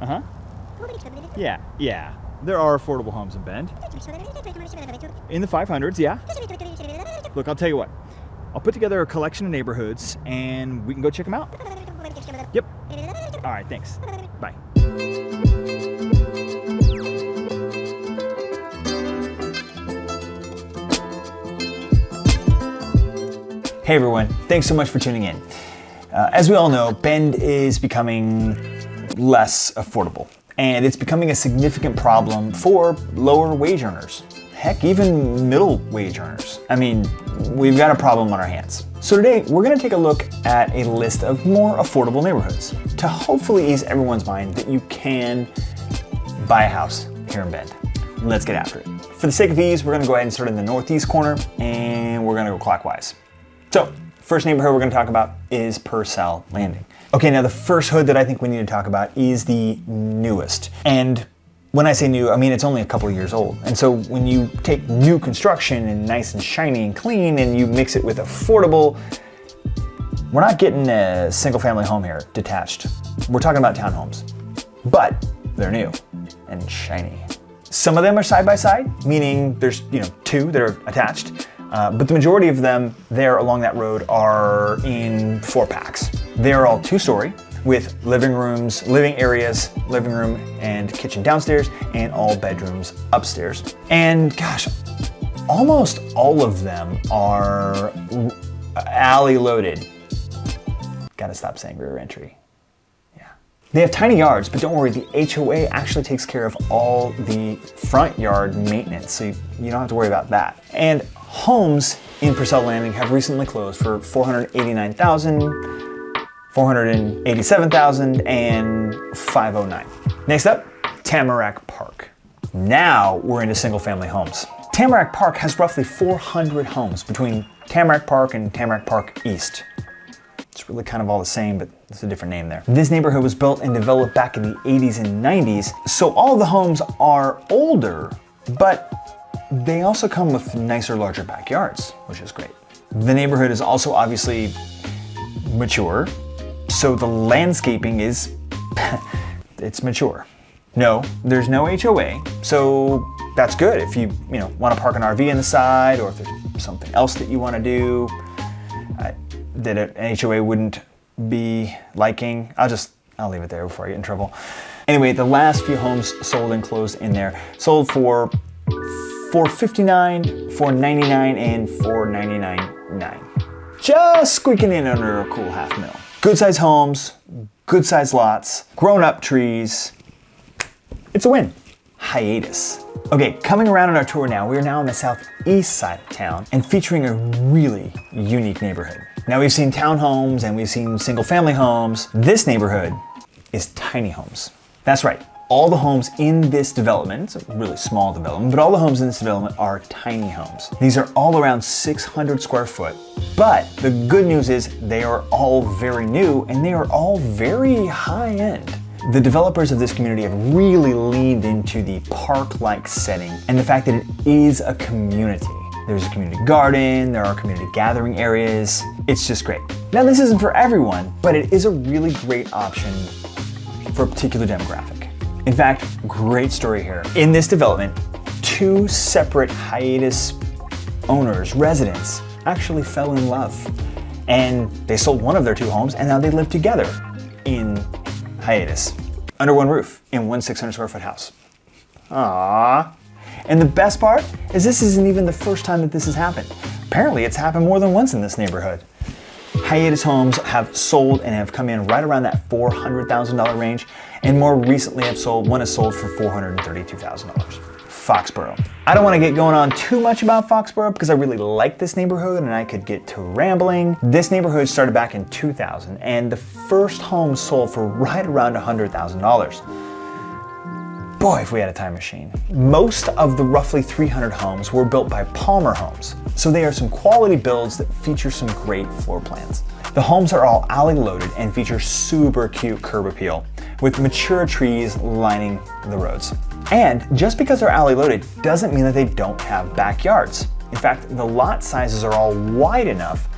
Uh-huh. Yeah. There are affordable homes in Bend. In the 500s, yeah. Look, I'll tell you what. I'll put together a collection of neighborhoods and we can go check them out. Yep. All right, thanks. Bye. Hey everyone, thanks so much for tuning in. As we all know, Bend is becoming less affordable, and it's becoming a significant problem for lower wage earners. Heck, even middle wage earners. I mean, we've got a problem on our hands. So today, we're gonna take a look at a list of more affordable neighborhoods to hopefully ease everyone's mind that you can buy a house here in Bend. Let's get after it. For the sake of ease, we're gonna go ahead and start in the northeast corner, and we're gonna go clockwise. So, first neighborhood we're gonna talk about is PURCELL Landing. Okay, now the first hood that I think we need to talk about is the newest. And when I say new, I mean it's only a couple of years old. And so when you take new construction and nice and shiny and clean and you mix it with affordable, we're not getting a single family home here, detached. We're talking about townhomes, but they're new and shiny. Some of them are side by side, meaning there's two that are attached. But the majority of them there along that road are in 4-packs. They're all 2-story with living rooms, living areas, living room and kitchen downstairs, and all bedrooms upstairs. And gosh, almost all of them are alley loaded. Gotta stop saying rear entry. They have tiny yards, but don't worry, the HOA actually takes care of all the front yard maintenance, so you don't have to worry about that. And homes in PURCELL Landing have recently closed for $489,000, $487,000, and $509. Next up, Tamarack Park. Now we're into single family homes. Tamarack Park has roughly 400 homes between Tamarack Park and Tamarack Park East. It's really kind of all the same, but it's a different name there. This neighborhood was built and developed back in the 80s and 90s, so all of the homes are older, but they also come with nicer, larger backyards, which is great. The neighborhood is also obviously mature, so the landscaping is, it's mature. No, there's no HOA, so that's good if you want to park an RV in the side, or if there's something else that you want to do that an HOA wouldn't be liking. I'll leave it there before I get in trouble. Anyway, the last few homes sold and closed in there sold for $459, $499, and $499.9. Just squeaking in under a cool $500,000. Good size homes, good size lots, grown up trees. It's a win. Hiatus. Okay, coming around on our tour now, we are now on the southeast side of town and featuring a really unique neighborhood. Now we've seen townhomes and we've seen single family homes. This neighborhood is tiny homes. That's right. All the homes in this development, it's a really small development, but all the homes in this development are tiny homes. These are all around 600 square foot, but the good news is they are all very new and they are all very high end. The developers of this community have really leaned into the park-like setting and the fact that it is a community. There's a community garden, there are community gathering areas. It's just great. Now this isn't for everyone, but it is a really great option for a particular demographic. In fact, great story here. In this development, 2 separate hiatus owners, residents, actually fell in love. And they sold one of their 2 homes and now they live together in hiatus, under one roof, in one 600 square foot house. Aww. And the best part is this isn't even the first time that this has happened. Apparently it's happened more than once in this neighborhood. Hiatus homes have sold and have come in right around that $400,000 range, and more recently one has sold for $432,000. FOXBOROUGH. I don't want to get going on too much about FOXBOROUGH because I really like this neighborhood and I could get to rambling. This neighborhood started back in 2000 and the first home sold for right around $100,000. Boy, if we had a time machine. Most of the roughly 300 homes were built by Palmer Homes, so they are some quality builds that feature some great floor plans. The homes are all alley loaded and feature super cute curb appeal, with mature trees lining the roads. And just because they're alley loaded doesn't mean that they don't have backyards. In fact, the lot sizes are all wide enough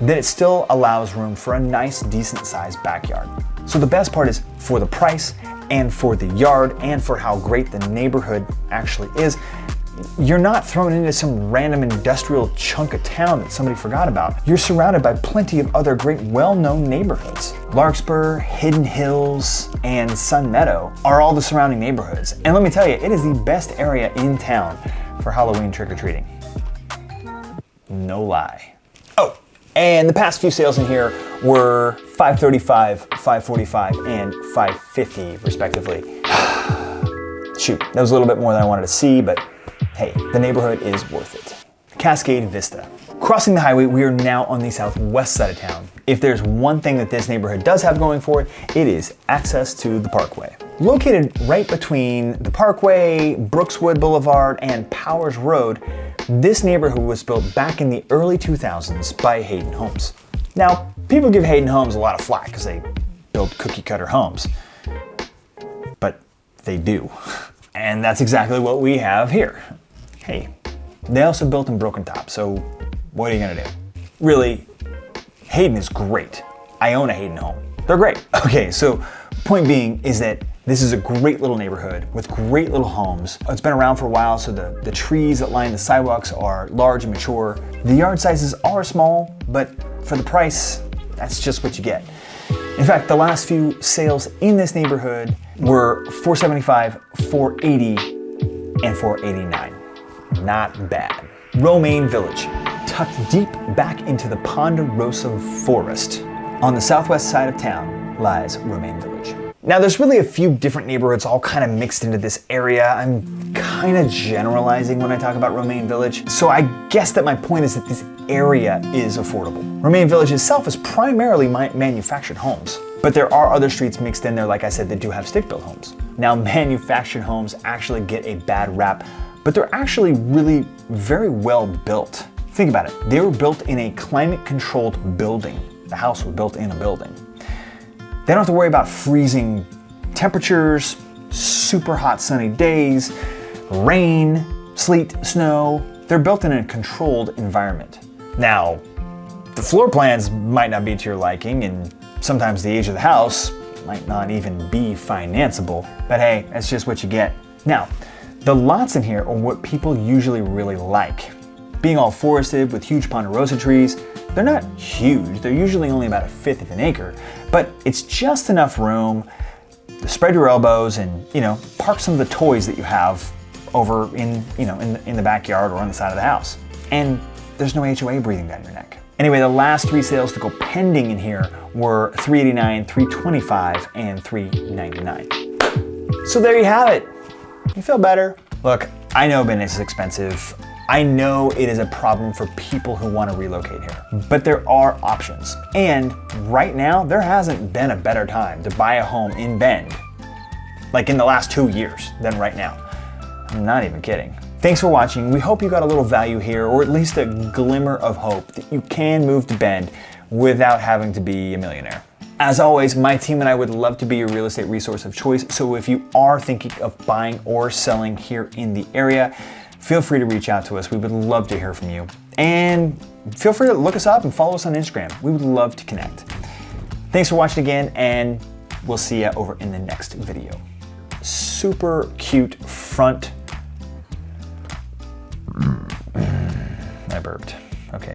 that it still allows room for a nice, decent sized backyard. So the best part is, for the price and for the yard and for how great the neighborhood actually is. You're not thrown into some random industrial chunk of town that somebody forgot about. You're surrounded by plenty of other great well-known neighborhoods. Larkspur, Hidden Hills, and Sun Meadow are all the surrounding neighborhoods. And let me tell you, it is the best area in town for Halloween trick-or-treating. No lie. Oh, and the past few sales in here were $535, $545, and $550 respectively. Shoot, that was a little bit more than I wanted to see, but hey, the neighborhood is worth it. Cascade Vista. Crossing the highway, we are now on the southwest side of town. If there's one thing that this neighborhood does have going for it, it is access to the Parkway. Located right between the Parkway, Brookswood Boulevard, and Powers Road, this neighborhood was built back in the early 2000s by Hayden Homes. Now, people give Hayden Homes a lot of flack because they build cookie cutter homes, but they do. And that's exactly what we have here. Hey, they also built in Broken Top, so what are you gonna do? Really, Hayden is great. I own a Hayden home. They're great. Okay, so point being is that this is a great little neighborhood with great little homes. It's been around for a while, so the trees that line the sidewalks are large and mature. The yard sizes are small, but for the price, that's just what you get. In fact, the last few sales in this neighborhood were $475, $480, and $489. Not bad. Romaine Village, tucked deep back into the Ponderosa Forest. On the southwest side of town lies Romaine Village. Now there's really a few different neighborhoods all kind of mixed into this area. I'm kind of generalizing when I talk about Romaine Village. So I guess that my point is that this area is affordable. Romaine Village itself is primarily manufactured homes, but there are other streets mixed in there, like I said, that do have stick-built homes. Now manufactured homes actually get a bad rap, but they're actually really very well built. Think about it, they were built in a climate-controlled building. The house was built in a building. They don't have to worry about freezing temperatures, super hot sunny days, rain, sleet, snow. They're built in a controlled environment. Now, the floor plans might not be to your liking, and sometimes the age of the house might not even be financeable, but hey, that's just what you get. Now, the lots in here are what people usually really like. Being all forested with huge ponderosa trees, they're not huge, they're usually only about 1/5 of an acre, but it's just enough room to spread your elbows and, park some of the toys that you have over in the backyard or on the side of the house. And there's no HOA breathing down your neck. Anyway, the last 3 sales to go pending in here were $389, $325, and $399. So there you have it. You feel better? Look, I know business is expensive. I know it is a problem for people who want to relocate here, but there are options. And right now, there hasn't been a better time to buy a home in Bend, like in the last 2 years, than right now. I'm not even kidding. Thanks for watching. We hope you got a little value here, or at least a glimmer of hope that you can move to Bend without having to be a millionaire. As always, my team and I would love to be your real estate resource of choice. So if you are thinking of buying or selling here in the area, feel free to reach out to us. We would love to hear from you. And feel free to look us up and follow us on Instagram. We would love to connect. Thanks for watching again, and we'll see you over in the next video. Super cute front. I burped.